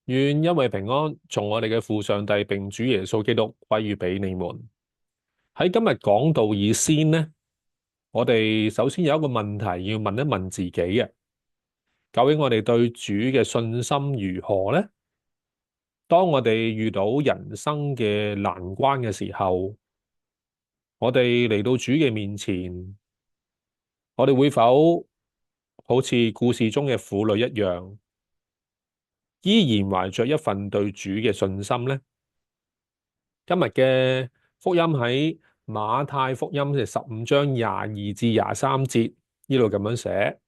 願因為平安，從我哋嘅父上帝並主耶穌基督歸於俾你們。喺今日講道以先呢，我哋首先有一個問題要問一問自己嘅，究竟我哋對主嘅信心如何呢？當我哋遇到人生嘅難關嘅時候，我哋嚟到主嘅面前，我哋會否好似故事中嘅婦女一樣，依然懷着一份對主嘅信心呢？今日嘅福音喺馬太福音嘅15章22至23節呢度咁樣寫：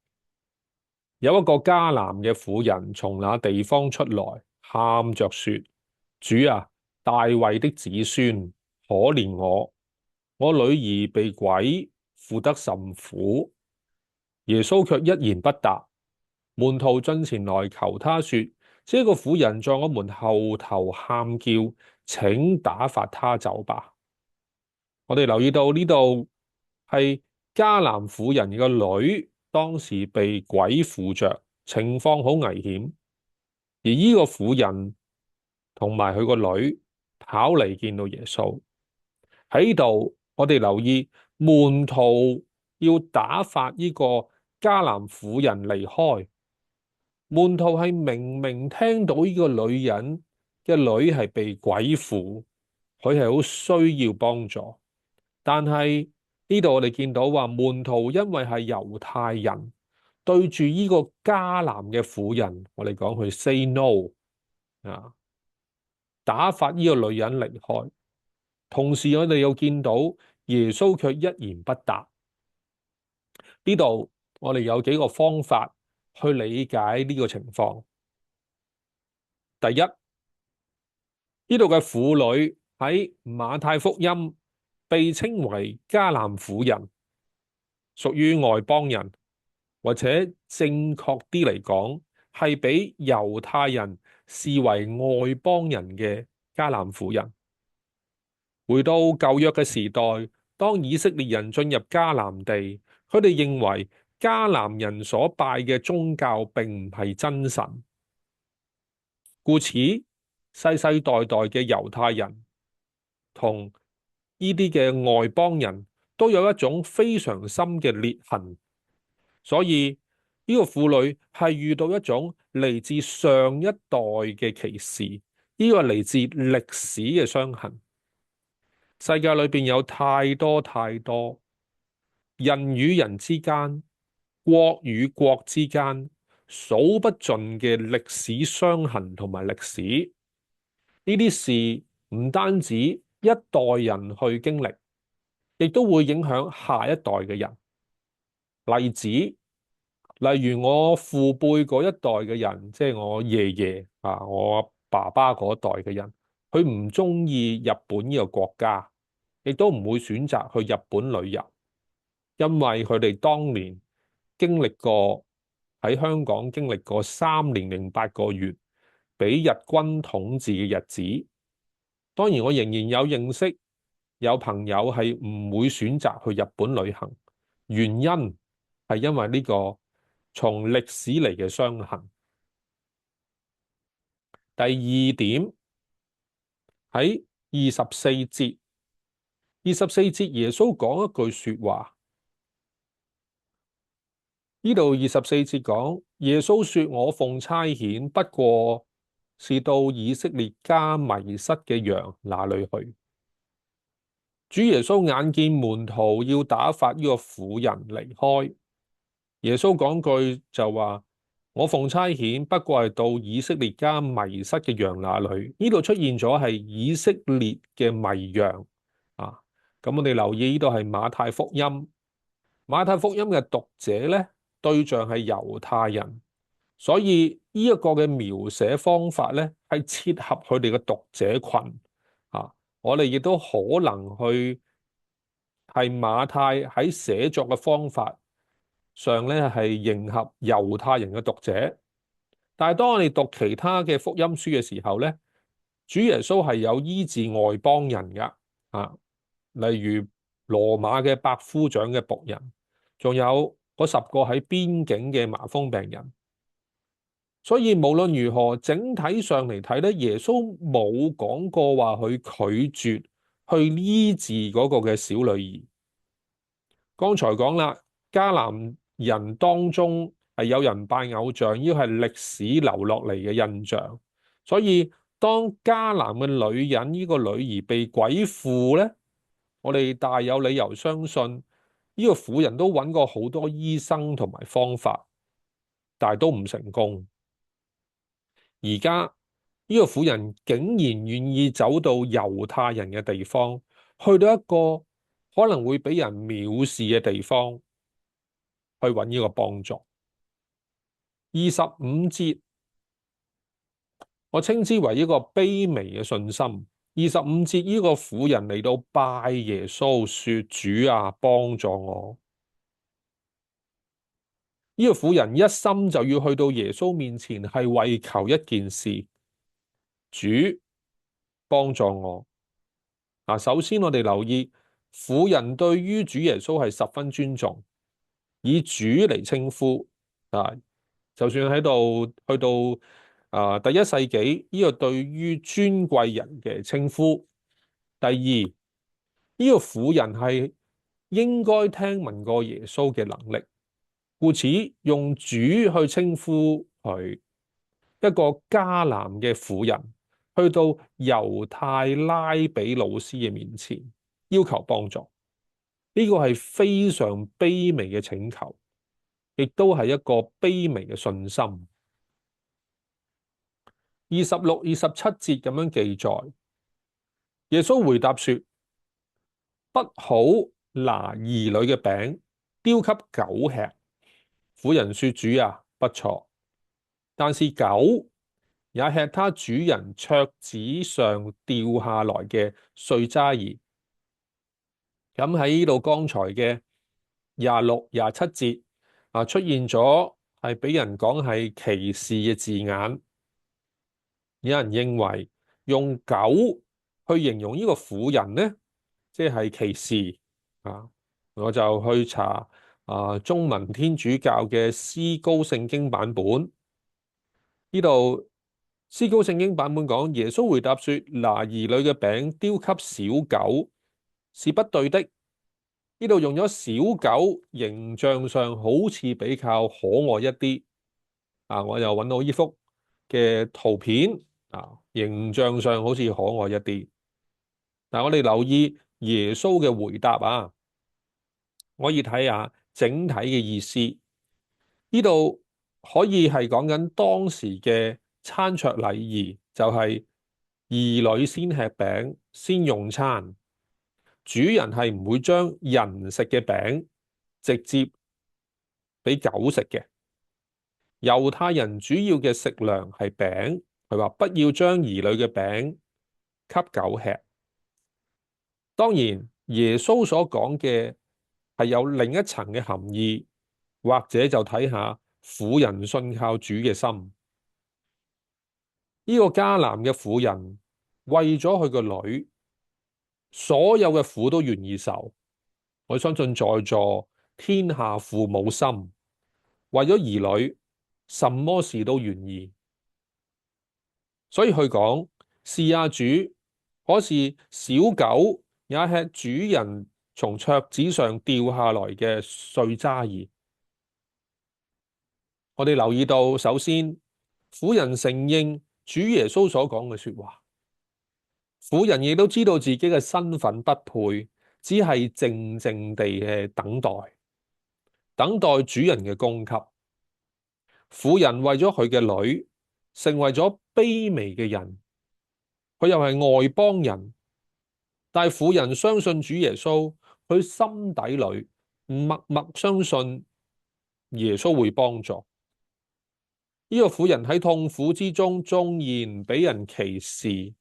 有一個迦南嘅婦人從那地方出來，喊着說：主啊，大衛的子孫，可憐我，我女兒被鬼附得甚苦。耶穌卻一言不答。門徒進前來求他說：這個婦人在我們後頭喊叫，請打發他走吧。我哋留意到呢度係迦南婦人嘅女，當時被鬼附着，情況好危險。而呢個婦人同埋佢個女跑嚟見到耶穌。喺呢度，我哋留意門徒要打發呢個迦南婦人離開。門徒係明明聽到呢個女人嘅女係被鬼附，佢係好需要幫助，但係呢度我哋見到話門徒因為係猶太人，對住呢個迦南嘅婦人，我哋講佢 say no 啊，打發呢個女人離開。同時我哋又見到耶穌卻一言不答。呢度我哋有幾個方法去理解呢個情況。第一，呢度嘅婦女喺馬太福音被稱為迦南婦人，屬於外邦人，或者正確啲嚟講，係俾猶太人視為外邦人嘅迦南婦人。回到舊約嘅時代，當以色列人進入迦南地，佢哋認為迦南人所拜嘅宗教並唔係真神，故此世世代代嘅猶太人同呢啲嘅外邦人都有一種非常深嘅裂痕，所以呢個婦女係遇到一種嚟自上一代嘅歧視，呢個嚟自歷史嘅傷痕。世界裏邊有太多太多人與人之間、國與國之間數不盡嘅歷史傷痕同埋歷史，呢啲事唔單止一代人去經歷，亦都會影響下一代嘅人。例如我父輩嗰一代嘅人，即係我爺爺啊，我爸爸嗰一代嘅人，佢唔中意日本呢個國家，亦都唔會選擇去日本旅遊，因為佢哋當年經歷過喺香港經歷過3年08個月俾日軍統治嘅日子。當然，我仍然有認識有朋友係唔會選擇去日本旅行，原因係因為呢個從歷史嚟嘅傷痕。第二點喺24節，24節耶穌講一句說話。呢度24節講耶穌說：我奉差遣，不過是到以色列家迷失嘅羊那裏去。主耶穌眼見門徒要打發呢個婦人離開，耶穌講句就話：我奉差遣，不過係到以色列家迷失嘅羊那裏。呢度出現咗係以色列嘅迷羊啊！咁我哋留意呢度係馬太福音，馬太福音嘅讀者呢，對象係猶太人，所以呢一個嘅描寫方法呢，係切合佢哋嘅讀者群啊！我哋亦都可能去係馬太喺寫作嘅方法上咧，係迎合猶太人嘅讀者。但係當我哋讀其他嘅福音書嘅時候咧，主耶穌係有醫治外邦人噶啊，例如羅馬嘅百夫長嘅僕人，仲有嗰10個喺邊境嘅麻風病人。所以無論如何，整體上嚟睇咧，耶穌冇講過話佢拒絕去醫治嗰個嘅小女兒。剛才講啦，迦南人當中係有人拜偶像，呢個係歷史留落嚟嘅印象。所以當迦南嘅女人呢個女兒被鬼附咧，我哋大有理由相信呢個婦人都揾過好多醫生同埋方法，但係都唔成功。而家呢個婦人竟然願意走到猶太人嘅地方，去到一個可能會俾人藐視嘅地方，去揾呢個幫助。25節，我稱之為一個卑微嘅信心。25節，呢個婦人嚟到拜耶穌，說：主啊，幫助我。呢個婦人一心就要去到耶穌面前，係為求一件事：主幫助我。首先我哋留意，婦人對於主耶穌係十分尊重，以主嚟稱呼。就算喺度去到第一世紀，呢個對於尊貴人嘅稱呼。第二，呢個婦人係應該聽聞過耶穌嘅能力，故此用主去稱呼佢。一個迦南嘅婦人去到猶太拉比老師嘅面前，要求幫助，呢個係非常卑微嘅請求，亦都係一個卑微嘅信心。26、27節咁樣記載，耶穌回答說：不好拿兒女嘅餅丟給狗吃。婦人說：主啊，不錯，但是狗也吃他主人桌子上掉下來嘅碎渣兒。咁喺呢度剛才嘅26、27節出現咗係俾人講係歧視嘅字眼。有人認為用狗去形容呢個婦人呢，即係歧視。我就去查中文天主教嘅思高聖經版本。呢度思高聖經版本講，耶穌回答說：拿兒女嘅餅丟給小狗是不對的。呢度用咗小狗，形象上好似比較可愛一啲。我又揾到呢幅嘅圖片，形象上好似可愛一啲。但我哋留意耶穌嘅回答可以睇下整體嘅意思。呢度可以係講緊當時嘅餐桌禮儀，就係兒女先吃餅，先用餐。主人係唔會將人食嘅餅直接俾狗食嘅。猶太人主要嘅食糧係餅，佢話不要將兒女嘅餅給狗吃。當然，耶穌所講嘅係有另一層嘅含義，或者就睇下婦人信靠主嘅心。呢個迦南嘅婦人為咗佢個女，所有嘅苦都願意受。我相信在座天下父母心，為咗兒女，什麼事都願意。所以佢講：是啊，主，可是小狗也吃主人從桌子上掉下來嘅碎渣兒。我哋留意到，首先婦人承認主耶穌所講嘅說話，婦人亦都知道自己嘅身份不配，只係靜靜地嘅等待主人嘅供給。婦人為咗佢嘅女，成為咗卑微嘅人，佢又係外邦人，但係婦人相信主耶穌，佢心底裏默默相信耶穌會幫助。呢個婦人喺痛苦之中，縱然俾人歧視，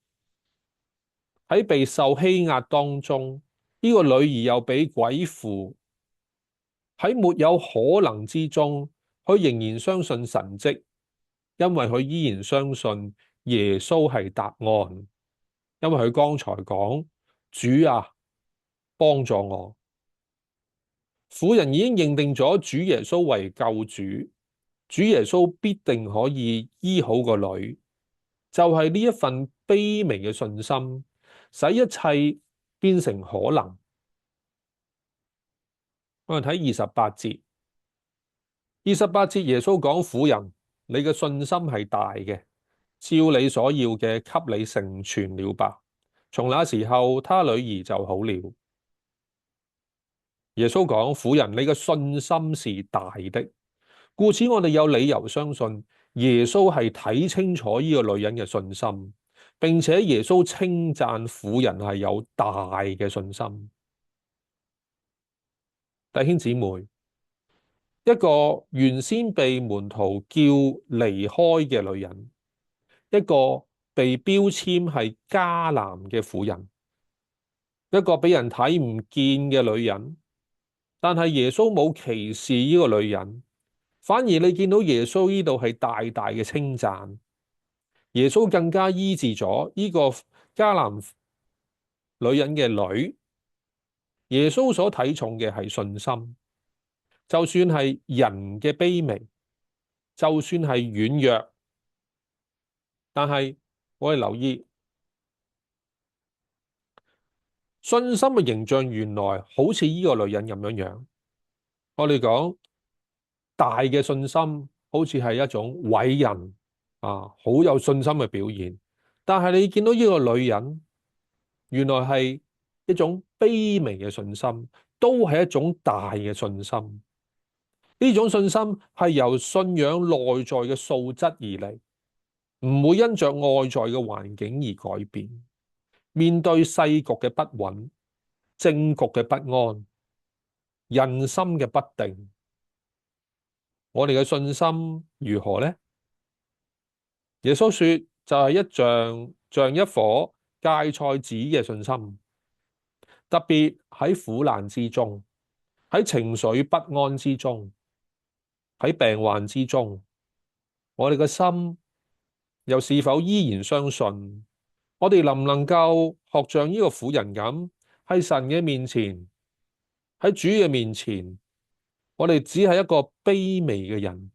喺被受欺壓當中，呢個女兒又俾鬼附，喺沒有可能之中，佢仍然相信神蹟，因為佢依然相信耶穌係答案。因為佢剛才講：主啊，幫助我。婦人已經認定咗主耶穌為救主。主耶穌必定可以醫好個女，就係呢一份卑微嘅信心，使一切變成可能。我哋睇28節，28節耶穌講：婦人，你嘅信心係大嘅，照你所要嘅，給你成全了吧。從那時候，他女兒就好了。耶穌講：婦人，你嘅信心是大的，故此我哋有理由相信耶穌係睇清楚呢個女人嘅信心，並且耶穌稱讚婦人係有大嘅信心。弟兄姊妹，一個原先被門徒叫離開嘅女人，一個被標籤係迦南嘅婦人，一個俾人睇唔見嘅女人，但係耶穌冇歧視呢個女人，反而你見到耶穌呢度係大大嘅稱讚。耶穌更加醫治咗呢個迦南女人嘅女。耶穌所睇重嘅係信心，就算係人嘅卑微，就算係軟弱，但係我哋留意信心嘅形象，原來好似呢個女人咁樣樣。我哋講大嘅信心，好似係一種偉人啊，好有信心嘅表現。但係你見到呢個女人，原來係一種卑微嘅信心，都係一種大嘅信心。呢種信心係由信仰內在嘅素質而嚟，唔會因着外在嘅環境而改變。面對世局嘅不穩、政局嘅不安、人心嘅不定，我哋嘅信心如何呢？耶穌說就係像一顆芥菜籽嘅信心，特別喺苦難之中，喺情緒不安之中，喺病患之中，我哋嘅心又是否依然相信？我哋能唔能夠學像呢個婦人咁，喺神嘅面前，喺主嘅面前，我哋只係一個卑微嘅人，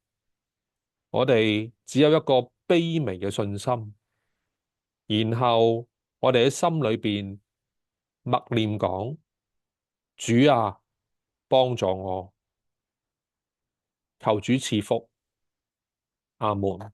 我哋只有一個卑微嘅信心，然後我哋喺心裏邊默念講：主啊，幫助我，求主賜福，阿門。